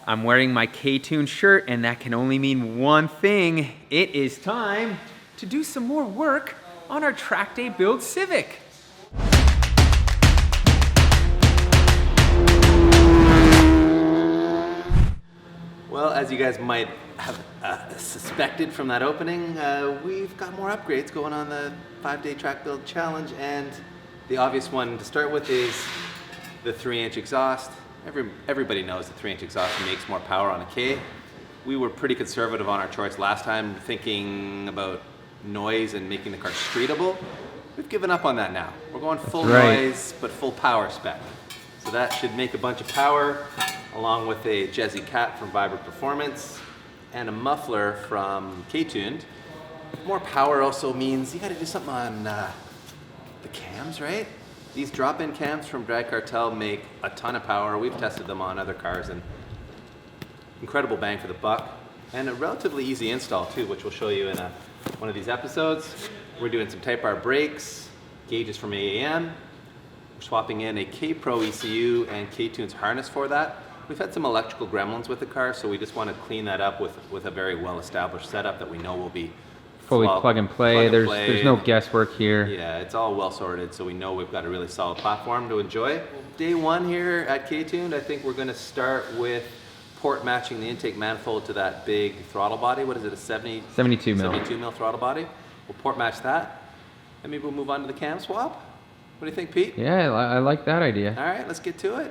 I'm wearing my K-Tune shirt, and that can only mean one thing. It is time to do some more work on our track day build Civic. Well, as you guys might have suspected from that opening, we've got more upgrades going on the 5-day track build challenge, and the obvious one to start with is the 3-inch exhaust. Everybody knows the 3-inch exhaust makes more power on a K. We were pretty conservative on our choice last time, thinking about noise and making the car streetable. We've given up on that now. We're going full noise, but full power spec. So that should make a bunch of power, along with a Jazzy Cat from Vibrant Performance and a muffler from K-Tuned. More power also means you gotta do something on the cams, right? These drop-in cams from Drag Cartel make a ton of power. We've tested them on other cars, and incredible bang for the buck. And a relatively easy install too, which we'll show you in one of these episodes. We're doing some Type R brakes, gauges from AAM. We're swapping in a K-Pro ECU and K-Tune's harness for that. We've had some electrical gremlins with the car, so we just want to clean that up with a very well-established setup that we know will be Fully plug and play. There's no guesswork here. Yeah, it's all well sorted, so we know we've got a really solid platform to enjoy. Day one here at K-Tuned, I think we're going to start with port matching the intake manifold to that big throttle body. What is it, a 72 mil. 72 mil throttle body. We'll port match that, and maybe we'll move on to the cam swap. What do you think, Pete? Yeah, I like that idea. All right, let's get to it.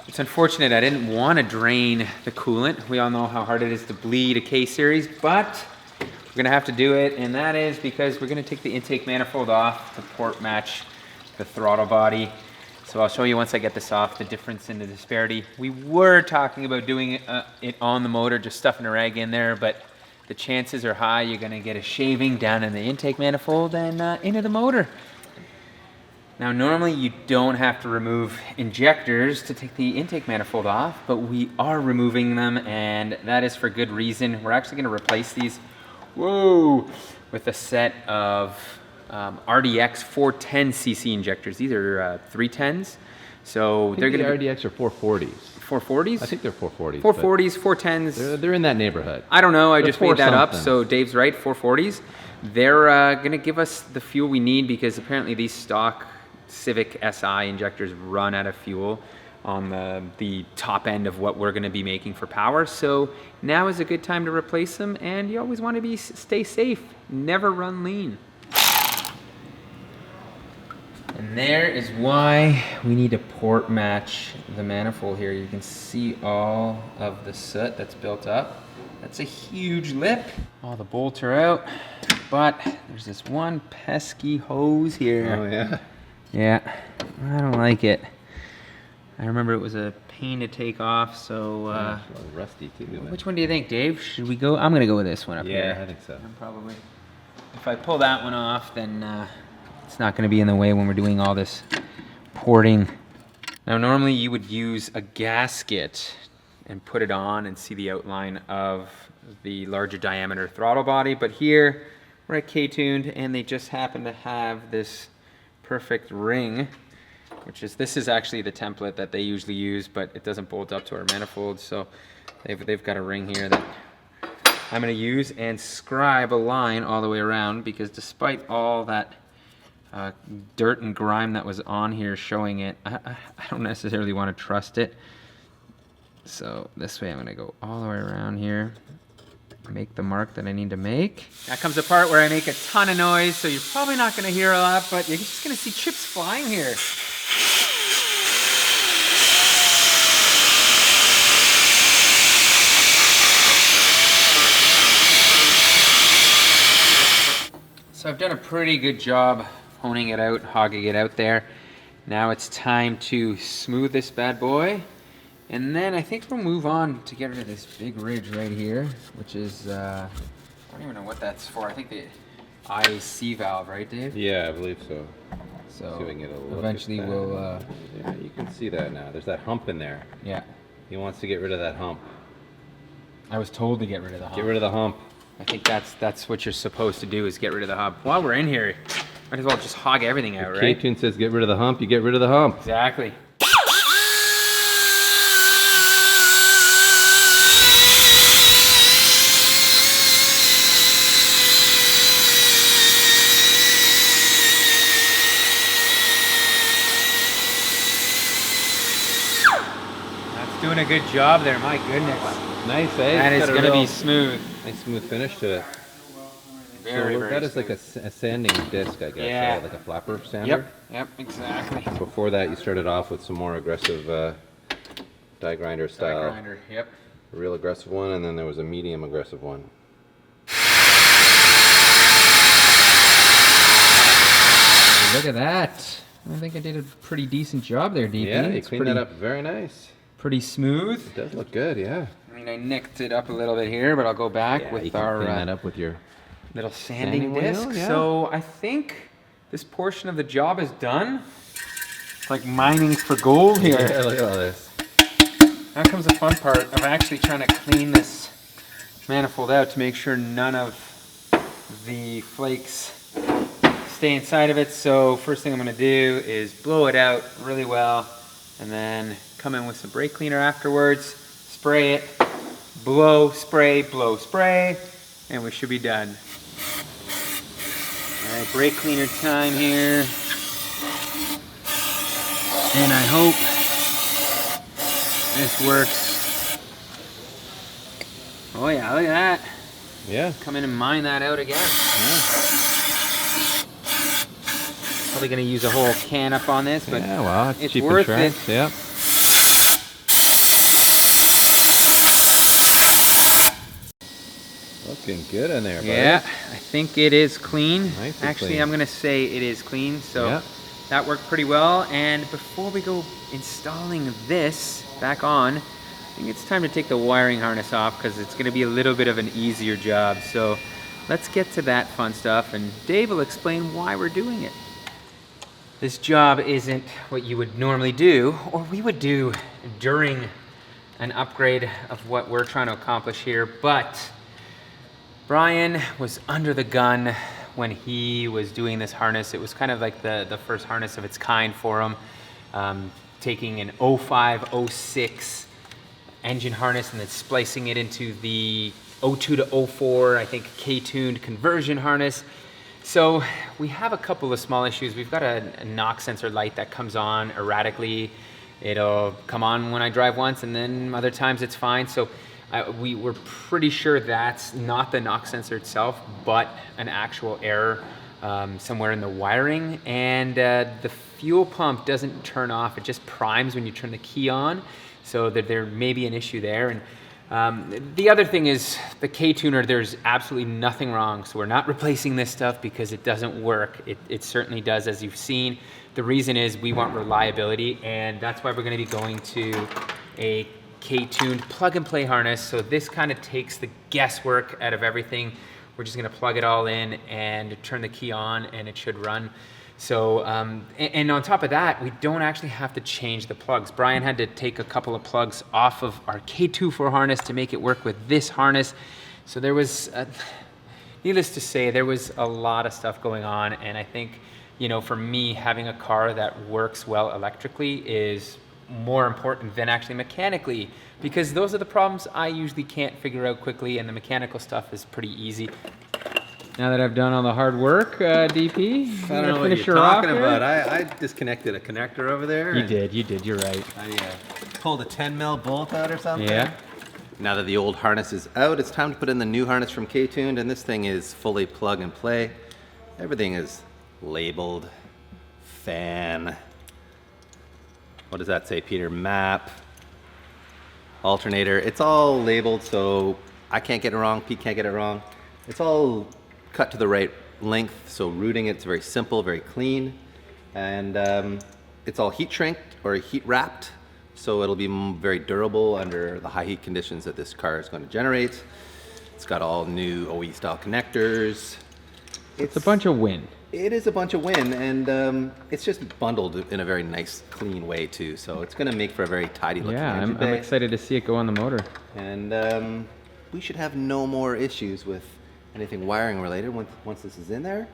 It's unfortunate I didn't want to drain the coolant. We all know how hard it is to bleed a K-Series, but we're going to have to do it, and that is because we're going to take the intake manifold off to port match the throttle body. So I'll show you once I get this off the difference in the disparity. We were talking about doing it on the motor, just stuffing a rag in there, but the chances are high you're going to get a shaving down in the intake manifold and into the motor. Now, normally you don't have to remove injectors to take the intake manifold off, but we are removing them, and that is for good reason. We're actually going to replace these, with a set of RDX 410cc injectors. These are 310s, so they're going to be RDX or 440s. 440s? I think they're 440s. 440s, 410s. They're in that neighborhood. I don't know. I just made that up, so Dave's right. 440s. They're going to give us the fuel we need because apparently these stock Civic SI injectors run out of fuel on the top end of what we're going to be making for power. So now is a good time to replace them, and you always want to stay safe. Never run lean. And there is why we need to port match the manifold here. You can see all of the soot that's built up. That's a huge lip. All the bolts are out, but there's this one pesky hose here. Oh yeah? Yeah, I don't like it. I remember it was a pain to take off, so... rusty too. Which one do you think, Dave? Should we go? I'm going to go with this one up here. Yeah, I think so. Probably. If I pull that one off, then it's not going to be in the way when we're doing all this porting. Now, normally you would use a gasket and put it on and see the outline of the larger diameter throttle body, but here we're at K-Tuned, and they just happen to have this perfect ring, this is actually the template that they usually use, but it doesn't bolt up to our manifold, so they've got a ring here that I'm going to use and scribe a line all the way around, because despite all that dirt and grime that was on here showing it, I don't necessarily want to trust it. So this way I'm going to go all the way around here, make the mark that I need to make. That comes the part where I make a ton of noise, so you're probably not going to hear a lot, but you're just going to see chips flying here. So I've done a pretty good job honing it out, hogging it out there. Now it's time to smooth this bad boy. And then I think we'll move on to get rid of this big ridge right here, which is, I don't even know what that's for. I think the IC valve, right, Dave? Yeah, I believe so. So see if we can get a look eventually at that. we'll... yeah, you can see that now. There's that hump in there. Yeah. He wants to get rid of that hump. I was told to get rid of the hump. Get rid of the hump. I think that's what you're supposed to do, is get rid of the hump. While we're in here, might as well just hog everything out, right? K-Tune says get rid of the hump, you get rid of the hump. Exactly. doing a good job there. My goodness. Nice, eh? That It's is got a going to be real smooth. nice smooth finish to it. Very, So very that is like smooth. a sanding disc, I guess. Yeah. Like a flapper sander. Yep, exactly. Before that, you started off with some more aggressive die grinder style. Die grinder, yep. A real aggressive one, and then there was a medium aggressive one. Look at that. I think I did a pretty decent job there, DP. Yeah, you It's cleaned that up very nice. pretty smooth. It does look good, yeah. I mean, I nicked it up a little bit here, but I'll go back Yeah, with you can our clean that up with your little sanding wheel, disc. yeah. So I think this portion of the job is done. It's like mining for gold here. Yeah, look at all this. Now comes the fun part of actually trying to clean this manifold out to make sure none of the flakes stay inside of it. So first thing I'm going to do is blow it out really well and then come in with some brake cleaner afterwards, spray it, blow, spray, and we should be done. All right, brake cleaner time here. And I hope this works. Oh yeah, look at that. Yeah. Come in and mine that out again. Probably gonna use a whole can up on this, but Yeah, well, it's cheap worth it. insurance, yeah. Looking good in there, buddy. Yeah, I think it is clean. Nice and Actually, clean. I'm gonna say it is clean, so Yeah. that worked pretty well. And before we go installing this back on, I think it's time to take the wiring harness off because it's gonna be a little bit of an easier job. So let's get to that fun stuff, and Dave will explain why we're doing it. This job isn't what you would normally do, or we would do during an upgrade of what we're trying to accomplish here, but Brian was under the gun when he was doing this harness. It was kind of like the first harness of its kind for him, taking an 05, 06 engine harness and then splicing it into the 02 to 04, I think, K-tuned conversion harness. So we have a couple of small issues. We've got a knock sensor light that comes on erratically. It'll come on when I drive once, and then other times it's fine. So we were pretty sure that's not the knock sensor itself, but an actual error somewhere in the wiring. And the fuel pump doesn't turn off. It just primes when you turn the key on. So that there may be an issue there. And the other thing is the K-tuner, there's absolutely nothing wrong. So we're not replacing this stuff because it doesn't work. It certainly does, as you've seen. The reason is we want reliability, and that's why we're gonna be going to a K-tuned plug and play harness. So this kind of takes the guesswork out of everything. We're just gonna plug it all in and turn the key on and it should run. So, and on top of that, we don't actually have to change the plugs. Brian had to take a couple of plugs off of our K24 harness to make it work with this harness. So there was, needless to say, there was a lot of stuff going on. And I think, you know, for me, having a car that works well electrically is more important than actually mechanically, because those are the problems I usually can't figure out quickly, and the mechanical stuff is pretty easy. Now that I've done all the hard work, DP, I don't know what you're talking about. I disconnected a connector over there. You did, you're right. I pulled a 10 mil bolt out or something. Yeah. Now that the old harness is out, it's time to put in the new harness from K-Tuned, and this thing is fully plug and play. Everything is labeled, fan, what does that say, Peter? Map, alternator. It's all labeled, so I can't get it wrong, Pete can't get it wrong. It's all cut to the right length, so routing it's very simple, very clean, and it's all heat shrinked or heat wrapped, so it'll be very durable under the high heat conditions that this car is going to generate. It's got all new OE style connectors. It's a bunch of win. It is a bunch of win, and it's just bundled in a very nice, clean way too. So it's going to make for a very tidy looking engine I'm bay. excited to see it go on the motor. And we should have no more issues with anything wiring related once this is in there.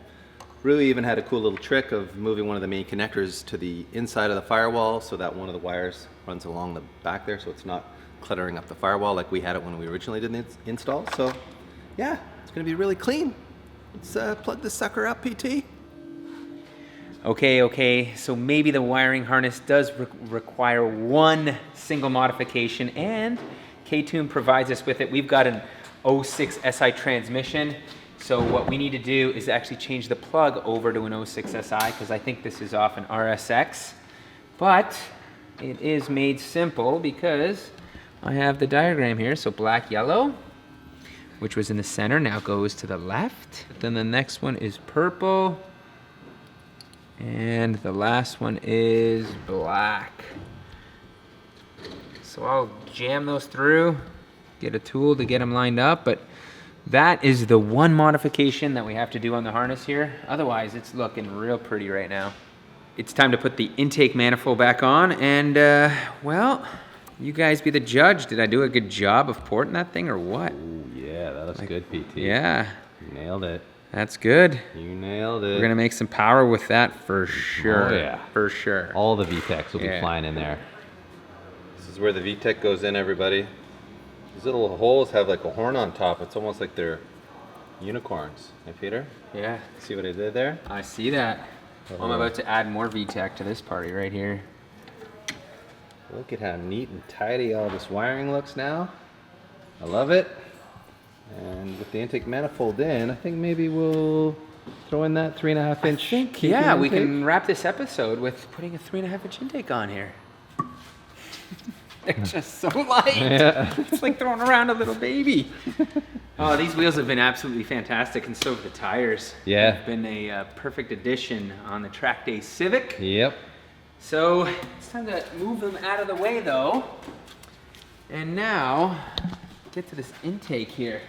Rui even had a cool little trick of moving one of the main connectors to the inside of the firewall so that one of the wires runs along the back there, so it's not cluttering up the firewall like we had it when we originally did the install. So yeah, it's going to be really clean. Let's plug this sucker up, PT. Okay, so maybe the wiring harness does require one single modification, and K-Tune provides us with it. We've got an 06 SI transmission, so what we need to do is actually change the plug over to an 06 SI, because I think this is off an RSX, but it is made simple because I have the diagram here. So black, yellow, which was in the center, now goes to the left. Then the next one is purple, and the last one is black. So I'll jam those through, get a tool to get them lined up, but that is the one modification that we have to do on the harness here. Otherwise, it's looking real pretty right now. It's time to put the intake manifold back on, and well, you guys be the judge. Did I do a good job of porting that thing or what? Ooh, yeah, that looks good, PT. Yeah. You nailed it. That's good. You nailed it. We're gonna make some power with that for sure. Oh, yeah. For sure. All the VTECs will be Yeah. flying in there. This is where the VTEC goes in, everybody. These little holes have like a horn on top. It's almost like they're unicorns. Hey, Peter? Yeah. See what I did there? I see that. I'm about to add more VTEC to this party right here. Look at how neat and tidy all this wiring looks now. I love it. And with the intake manifold in, I think maybe we'll throw in that 3.5 inch. Yeah, we intake. can wrap this episode with putting a 3.5 inch intake on here. They're just so light. Yeah. It's like throwing around a little baby. Oh, these wheels have been absolutely fantastic, and so have the tires. Yeah. They've been a perfect addition on the track day Civic. Yep. So it's time to move them out of the way, though. And now, get to this intake here.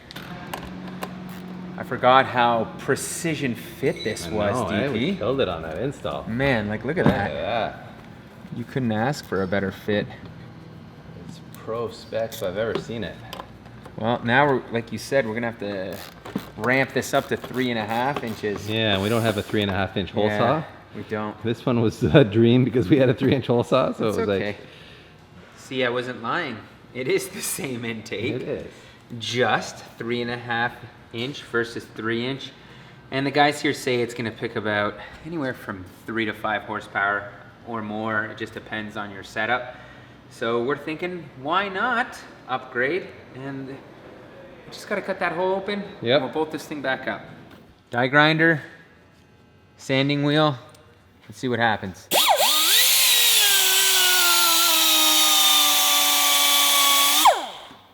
I forgot how precision fit this was, DP. We DP. killed it on that install. Man, like, look at that. Yeah. You couldn't ask for a better fit. It's pro specs if I've ever seen it. Well, now we're, like you said, we're gonna have to ramp this up to 3.5 inches. Yeah, we don't have a 3.5 inch hole Yeah, saw. we don't. This one was a dream because we had a 3-inch hole saw, so It's it was okay. like. See, I wasn't lying. It is the same intake. It is. Just 3.5 inch versus 3 inch. And the guys here say it's gonna pick about anywhere from 3 to 5 horsepower or more. It just depends on your setup. So we're thinking, why not upgrade? And just gotta cut that hole open. Yep. We'll bolt this thing back up. Die grinder, sanding wheel. Let's see what happens.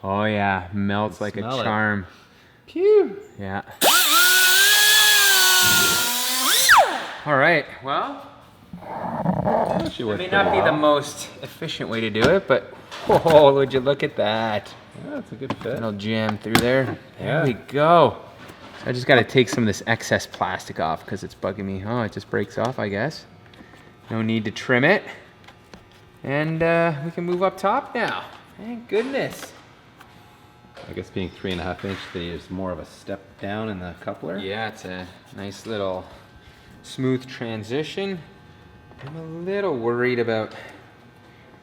Oh yeah, melts like a Smell it. charm. Pew! Yeah. All right, well, Actually it worked may pretty not be the well. most efficient way to do it, but oh, would you look at that? Yeah, that's a good fit. It'll jam through there. There Yeah. we go. So I just got to take some of this excess plastic off because it's bugging me. Oh, it just breaks off, I guess. No need to trim it. And we can move up top now. Thank goodness. I guess being 3.5 inch, there's more of a step down in the coupler. Yeah, it's a nice little smooth transition. I'm a little worried about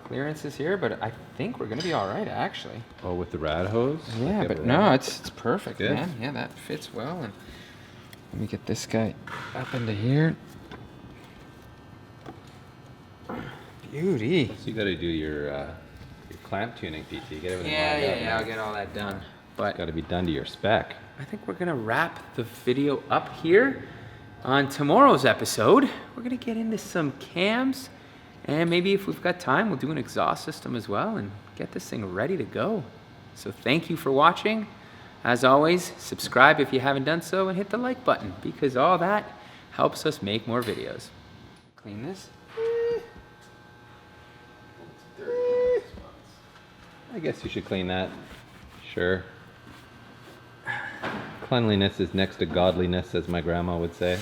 clearances here, but I think we're gonna be all right, actually. Oh, with the rad hose? Yeah, Okay, but with no, that. it's perfect, Good. man. Yeah, that fits well. And let me get this guy up into here. Beauty. So you got to do your clamp tuning, PT. Get everything Yeah, lined up. yeah, yeah. I'll get all that done. But Got to be done to your spec. I think we're gonna wrap the video up here. On tomorrow's episode, we're gonna get into some cams, and maybe if we've got time, we'll do an exhaust system as well and get this thing ready to go. So thank you for watching. As always, subscribe if you haven't done so, and hit the like button because all that helps us make more videos. Clean this. I guess you should clean that. Sure. Cleanliness is next to godliness, as my grandma would say.